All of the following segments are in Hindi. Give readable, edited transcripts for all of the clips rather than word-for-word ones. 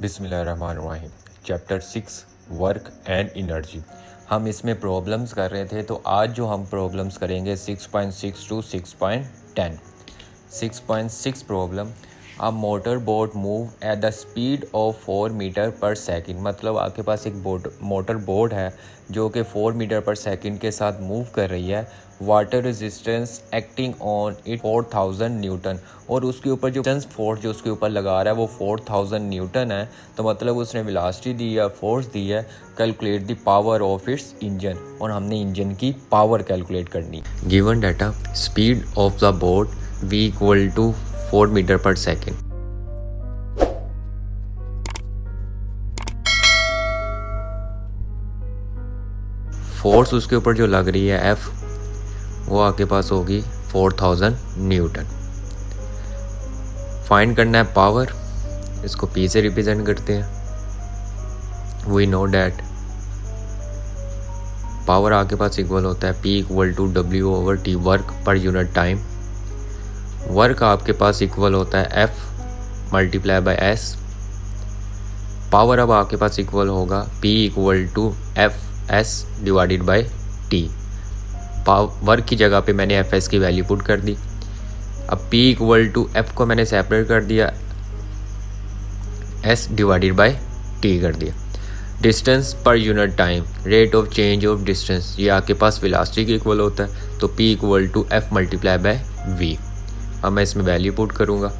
बिस्मिल्लाहिर्रहमानिर्रहीम। Chapter 6 work and energy. हम इसमें प्रॉब्लम्स कर रहे थे, तो आज जो हम प्रॉब्लम्स करेंगे 6.6 to 6.10। 6.6 problem, a motor boat move at the speed of 4 metre per second. मतलब आपके पास एक मोटर बोट है जो कि 4 मीटर पर सेकंड के साथ मूव कर रही है। Water resistance acting on it 4000 Newton, और उसके ऊपर जो फोर्स जो उसके ऊपर लगा रहा है वो 4000 न्यूटन है। तो मतलब उसने वेलोसिटी दी है, फोर्स दी है। Calculate the power of its engine, और हमने इंजन की पावर कैलकुलेट करनी। Given data, speed of the boat v equal to 4 metre per second. Force उसके ऊपर जो लग रही है F, वो आपके पास होगी 4000 न्यूटन। फाइंड करना है पावर, इसको P से रिप्रेजेंट करते हैं। वी नो डैट पावर आपके पास इक्वल होता है P equal to W over T, work per unit time. Work आपके पास इक्वल होता है F multiply by S। Power अब आपके पास इक्वल होगा P equal to FS divided by T। Work की जगह पे मैंने FS की वैल्यू पुट कर दी। अब P इक्वल टू F को मैंने सेपरेट कर दिया, S डिवाइडेड बाय T कर दिया। डिस्टेंस पर unit time, rate of change of distance, ये आपके पास वेलोसिटी के इक्वल होता है। तो P equal to F multiply by V। अब मैं इसमें वैल्यू पुट करूँगा,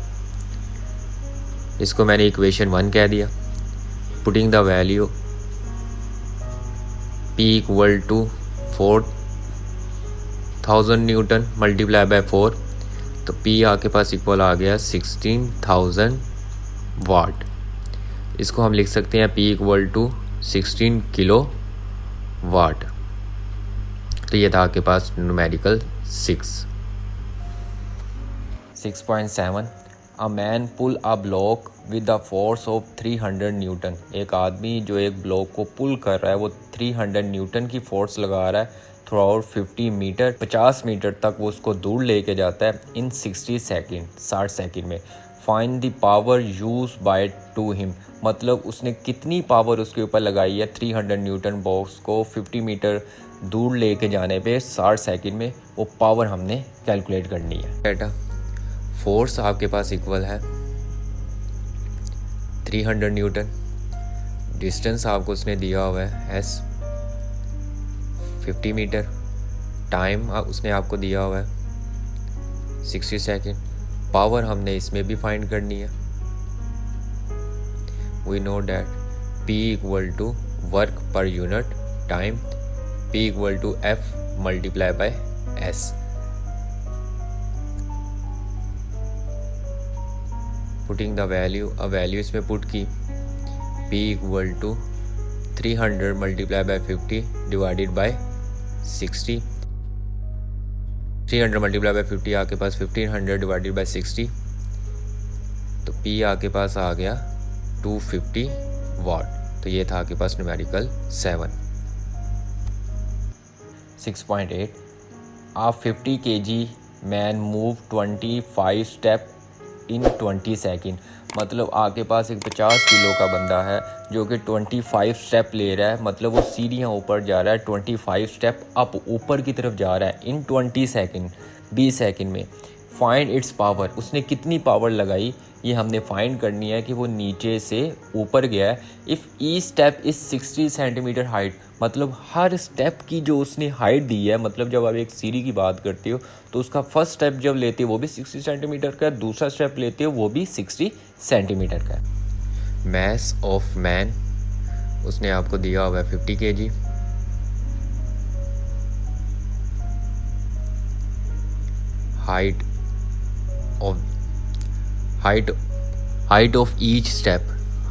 इसको मैंने इक्वेशन 1 कह दिया। Putting the value P equal to 4000 newton multiply by 4, तो P आपके पास इक्वल आ गया 16000 वाट। इसको हम लिख सकते हैं P equal to 16 kilowatt. तो ये था आपके पास numerical 6.7। A man pull a block with the force of 300 newton. एक आदमी जो एक ब्लॉक को पुल कर रहा है वो 300 न्यूटन की फोर्स लगा रहा है थ्रू आउट 50 मीटर तक वो उसको दूर लेके जाता है इन 60 सेकेंड में। Find the power use by two him, मतलब उसने कितनी पावर उसके ऊपर लगाई है 300 न्यूटन बॉक्स को 50 मीटर दूर लेके जाने पे 60 सेकेंड में। वो पावर हमने कैलकुलेट करनी है। बेटा फोर्स आपके पास इक्वल है 300 न्यूटन, डिस्टेंस आपको उसने दिया हुआ है S 50 मीटर, टाइम उसने आपको दिया हुआ है 60 सेकेंड। पावर हमने इसमें भी फाइंड करनी है। We know that P equal to work per unit time, P equal to F multiply by S। Putting the value, अब वैल्यू इसमें पुट की P equal to 300 multiply by 50 divided by 60। 300 multiply by 50 आपके पास 1500 डिवाइडेड बाय 60, तो P आपके पास आ गया 250 वाट। तो ये था आपके पास numerical 7। 6.8 a 50 kg man move 25 step in 20 second. मतलब आपके पास एक 50 किलो का बंदा है जो कि 25 स्टेप ले रहा है, मतलब वो सीढ़ियाँ ऊपर जा रहा है, 25 स्टेप अप ऊपर की तरफ जा रहा है इन 20 सेकेंड, 20 सेकेंड में। फाइंड इट्स पावर, उसने कितनी पावर लगाई ये हमने फाइंड करनी है कि वो नीचे से ऊपर गया है। If E step is 60 centimetre height, मतलब हर स्टेप की जो उसने हाइट दी है, मतलब जब आप एक सीढ़ी की बात करते हो तो उसका फर्स्ट स्टेप जब लेते हो वो भी 60 सेंटीमीटर का है, दूसरा स्टेप लेते हो वो भी 60 सेंटीमीटर का है। मैस ऑफ मैन उसने आपको दिया हुआ है 50 kg। Height of each step,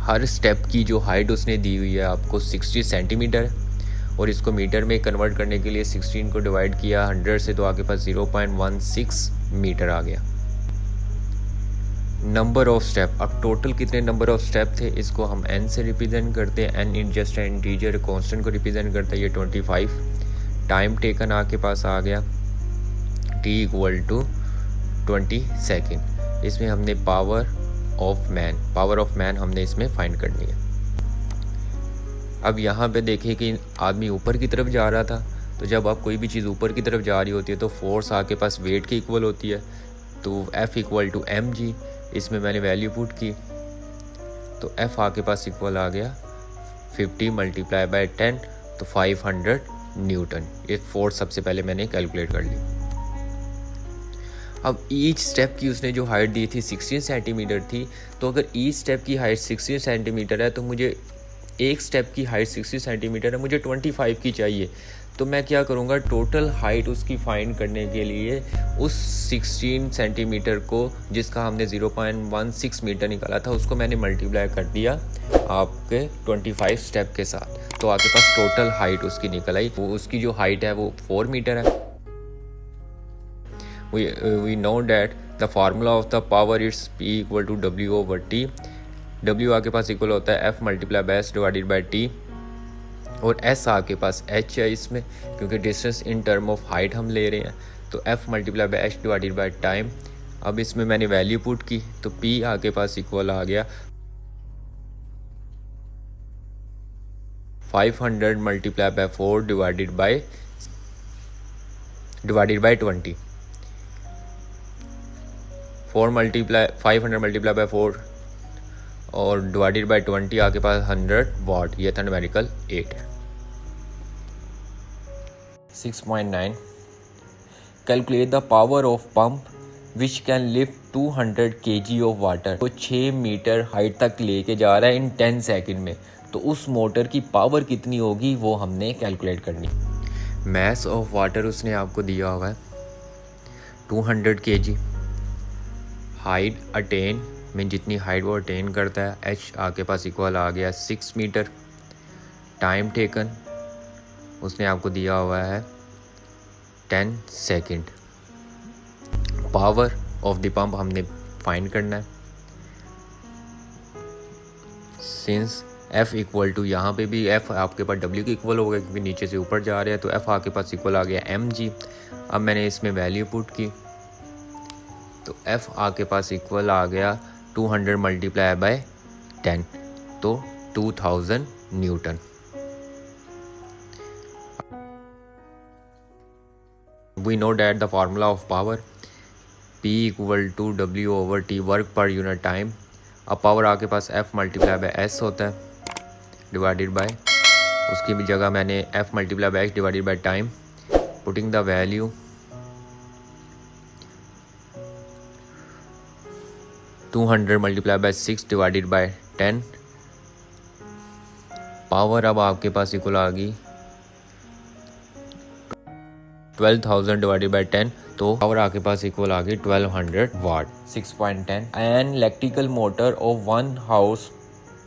her step की जो हाइट उसने दी हुई है आपको 60 सेंटीमीटर, और इसको मीटर में कन्वर्ट करने के लिए 16 को डिवाइड किया 100 से, तो आपके पास 0.16 मीटर आ गया। नंबर ऑफ स्टेप, अब टोटल कितने नंबर ऑफ स्टेप थे इसको हम n से रिप्रेजेंट करते हैं। n जस्ट इंटीजर कांस्टेंट को रिप्रेजेंट करता है, ये 25। टाइम टेकन आपके पास आ गया T इक्वल टू 20 सेकेंड। इसमें हमने power of man, power of man हमने इसमें फाइंड करनी है। अब यहाँ पे देखिए कि आदमी ऊपर की तरफ जा रहा था, तो जब आप कोई भी चीज़ ऊपर की तरफ जा रही होती है तो फोर्स आपके पास वेट के इक्वल होती है, तो F इक्वल टू mg। इसमें मैंने वैल्यू पुट की तो F आपके पास इक्वल आ गया 50 मल्टीप्लाई बाय 10, तो 500 न्यूटन। ये फोर्स सबसे पहले मैंने कैलकुलेट कर ली। अब ईच स्टेप की उसने जो हाइट दी थी 16 सेंटीमीटर थी, तो अगर ईच स्टेप की हाइट 16 सेंटीमीटर है तो मुझे एक स्टेप की हाइट 60 सेंटीमीटर है, मुझे 25 की चाहिए। तो मैं क्या करूँगा, टोटल हाइट उसकी फाइंड करने के लिए उस 16 सेंटीमीटर को, जिसका हमने 0.16 मीटर निकाला था, उसको मैंने मल्टीप्लाई कर दिया आपके 25 स्टेप के साथ, तो आपके पास टोटल हाइट उसकी निकल आई। वो उसकी जो हाइट है वो 4 मीटर है। we know that the formula of the power is P equal to W over T। W आपके पास इक्वल होता है F multiply by S divided by T, और S आपके पास H है इसमें, क्योंकि distance in term of height हम ले रहे हैं, तो F multiply bye H divided by time. अब इसमें मैंने वैल्यू पुट की तो P आपके पास इक्वल आ गया 500 multiply by 4 divided by 20। 500 multiply by 4 और डिवाइडेड बाय 20 आपके पास 100 वाट। ये था numerical 8। 6.9 calculate the power of pump which can lift 200 kg of water. तो 6 मीटर हाइट तक लेके जा रहा है इन 10 सेकेंड में, तो उस मोटर की पावर कितनी होगी वो हमने कैलकुलेट करनी। मैस ऑफ वाटर उसने आपको दिया हुआ है 200 kg। हाइट अटेन में जितनी हाइट वो अटेन करता है, H आपके पास इक्वल आ गया 6 मीटर। टाइम टेकन उसने आपको दिया हुआ है 10 second. Power of the pump हमने फाइंड करना है। सिंस F इक्वल टू, यहाँ पे भी F आपके पास W के इक्वल होगा क्योंकि नीचे से ऊपर जा रहे हैं, तो F आपके पास इक्वल आ गया mg। अब मैंने इसमें वैल्यू पुट की तो F आपके पास इक्वल आ गया 200 मल्टीप्लाई बाय 10, तो 2000 Newton. We know that the formula of power P equal to W over T, work per unit time. अब पावर आपके पास F मल्टीप्लाई बाय S होता है डिवाइडेड बाय, उसकी भी जगह मैंने F multiply bye H divided by time. Putting the value 200 multiply by 6 divided by 10। Power अब आपके पास इक्वल आ गई 12,000 डिवाइडेड बाय 10, तो पावर आपके पास इक्वल आ गई 1200 वाट। 6.10 an electrical motor of 1 house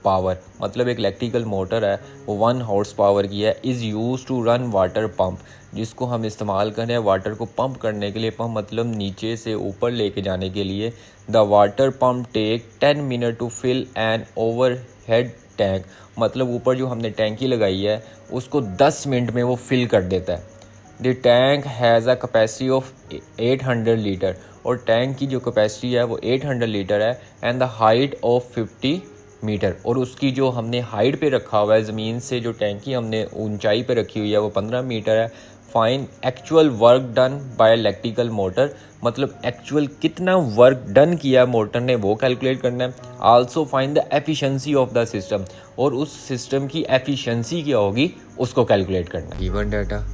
power, मतलब एक इलेक्ट्रिकल मोटर है वो 1 हॉर्स पावर की है, is use to run water pump, जिसको हम इस्तेमाल करें वाटर को पंप करने के लिए। पंप मतलब नीचे से ऊपर लेके जाने के लिए। The water pump take 10 minute to fill an overhead tank, मतलब ऊपर जो हमने टैंकी लगाई है उसको 10 मिनट में वो फिल कर देता है। The tank has a capacity of 800 litre, और टैंक की जो कैपेसिटी है वो 800 लीटर है। And the height of 50 metre, और उसकी जो हमने हाइट पे रखा हुआ है, ज़मीन से जो टैंकी हमने ऊंचाई पे रखी हुई है वो 15 मीटर है। Fine actual work done by electrical motor, मतलब एक्चुअल कितना वर्क डन किया मोटर ने वो कैलकुलेट करना है। Also find the efficiency of the system, और उस सिस्टम की एफिशिएंसी क्या होगी उसको कैलकुलेट करना है। Given data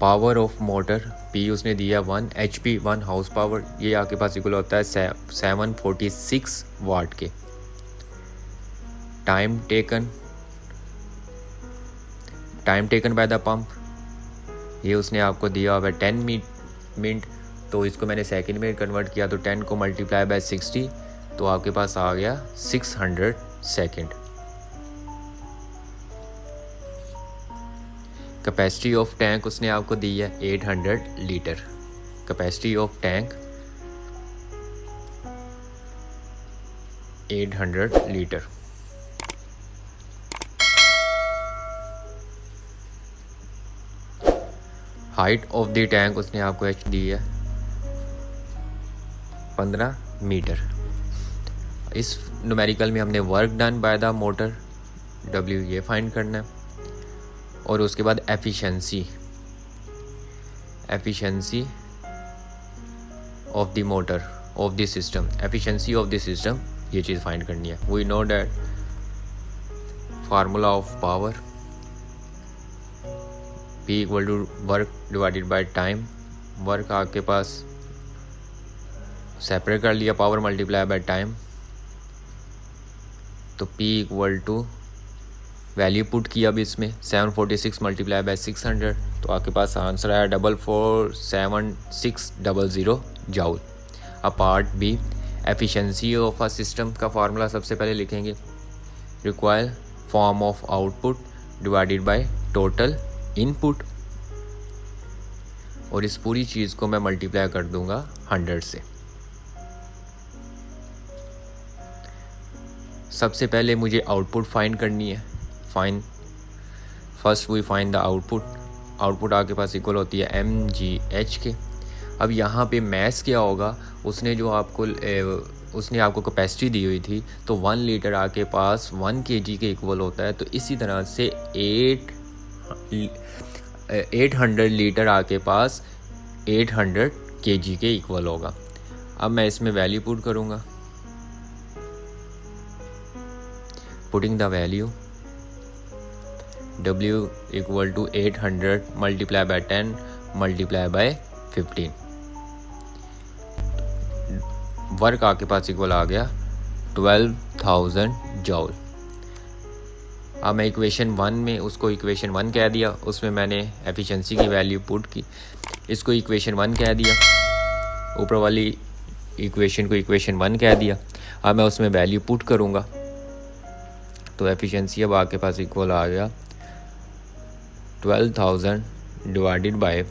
power of motor P उसने दिया 1 HP 1 हाउस पावर, ये आपके पास इक्वल होता है 746 वाट के। Time taken by the pump, ये उसने आपको दिया हुआ है 10 मिनट, तो इसको मैंने सेकंड में कन्वर्ट किया, तो 10 को मल्टीप्लाई बाय 60, तो आपके पास आ गया 600 सेकेंड। कैपेसिटी ऑफ टैंक उसने आपको दी है 800 litre. Capacity of tank 800 litre. Height of the tank उसने आपको H दी है 15 मीटर। इस न्यूमेरिकल में हमने work done by the motor W ये फाइंड करना है, और उसके बाद efficiency of the motor of the system, efficiency of the system ये चीज़ फाइंड करनी है। We know that formula of power P equal to work divided by time. Work आपके पास सेपरेट कर लिया, पावर मल्टीप्लाई बाय टाइम, तो P equal to value put किया अब इसमें 746 मल्टीप्लाई बाय 600, तो आपके पास आंसर आया 447600 जूल। अब part B, efficiency of a system का फार्मूला सबसे पहले लिखेंगे, require form of output divided by total input, और इस पूरी चीज़ को मैं मल्टीप्लाई कर दूंगा 100 से। सबसे पहले मुझे आउटपुट फाइंड करनी है। First we find the output आपके पास इक्वल होती है mgh के। अब यहाँ पे मैथ्स क्या होगा, उसने आपको कैपेसिटी दी हुई थी, तो 1 लीटर आपके पास 1 kg के इक्वल होता है, तो इसी तरह से 800 लीटर आपके पास 800 kg के इक्वल होगा। अब मैं इसमें वैल्यू पुट करूँगा, putting the value W equal to 800 multiply by 10 multiply by 15। Work आपके पास इक्वल आ गया 12,000 जूल। अब मैं इक्वेशन 1 में उसको इक्वेशन 1 कह दिया, उसमें मैंने एफिशिएंसी की वैल्यू पुट की, इसको इक्वेशन 1 कह दिया, ऊपर वाली इक्वेशन को इक्वेशन 1 कह दिया। अब मैं उसमें वैल्यू पुट करूँगा, तो एफिशिएंसी अब आपके पास इक्वल आ गया 12,000 डिवाइडेड बाय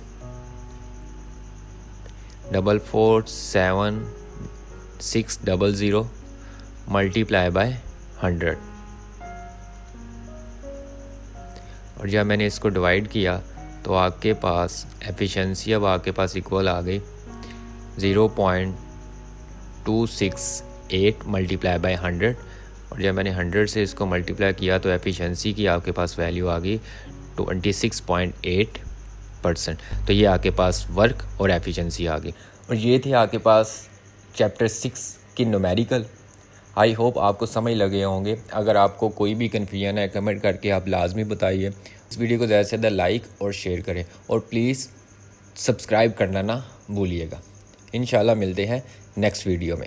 447600 मल्टीप्लाई बाय 100। और जब मैंने इसको डिवाइड किया तो आपके पास एफिशिएंसी अब आपके पास इक्वल आ गई 0.268 मल्टीप्लाई बाय 100। और जब मैंने 100 से इसको मल्टीप्लाई किया तो एफिशिएंसी की आपके पास वैल्यू आ गई 26.8%। तो ये आपके पास वर्क और एफिशिएंसी आ गई। और ये थे आपके पास चैप्टर 6 की न्यूमेरिकल। आई होप आपको समझ लगे होंगे। अगर आपको कोई भी कन्फ्यूजन है कमेंट करके आप लाजमी बताइए। इस वीडियो को ज़्यादा से ज़्यादा लाइक और शेयर करें, और प्लीज़ सब्सक्राइब करना ना भूलिएगा। इंशाल्लाह मिलते हैं नेक्स्ट वीडियो में।